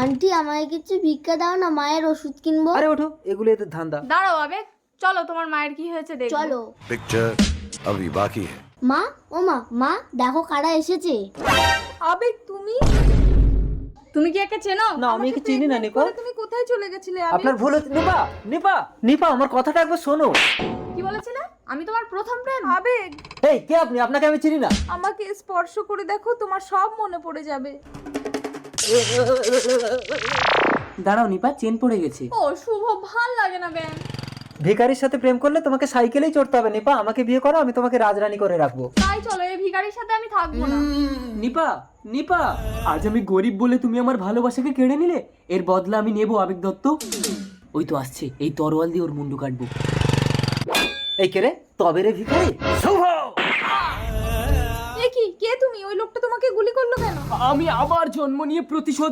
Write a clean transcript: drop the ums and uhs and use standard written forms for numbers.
Aunty আমায় কিছু ভিক্ষা দাও না, মায়ের ওষুধ কিনবো। আরে ওঠো, এগুলো এদের ধান্দা। দাঁড়াও আবেগ, চলো তোমার মায়ের কি হয়েছে দেখো। চলো। पिक्चर अभी बाकी है। মা, ও মা, মা দেখো কারা এসেছে। আবেগ তুমি কি একে চেনো? না, আমি একে চিনি না নিপা। তুমি কোথায় চলে গেছিলে আবেগ? আপনার ভুল হচ্ছে। নিপা নিপা নিপা, আমার কথাটা একবার শোনো। কি বলেছিলে? আমি তোমার প্রথম প্রেম? আবেগ, এই কে আপনি? আপনাকে আমি চিনি না। আমাকে স্পর্শ করে দেখো, তোমার সব মনে পড়ে যাবে। দাঁড়াও নিপা, চেন পড়ে গেছে। ও শুভ, ভাল লাগে না ব্যাং। ভিখারির সাথে প্রেম করলে তোমাকে সাইকেলেই চড়তে হবে নিপা। আমাকে বিয়ে করো, আমি তোমাকে রাজরানী করে রাখবো। তাই চলো, এই ভিখারির সাথে আমি থাকবো না। নিপা নিপা, আজ আমি গরিব বলে তুমি আমার ভালোবাসাকে কেড়ে নিলে, এর বদলা আমি নেবো আবেগ দত্ত। ওই তো আসছে, এই তরোয়াল দিয়ে ওর মুন্ডু কাটবো। এই কে রে? তবে রে ভিখারি। শুভ, এ কি, কে তুমি? ওই লোকটা তোমাকে গুলি করলো কেন? আমি আবার জন্ম নিয়ে প্রতিশোধ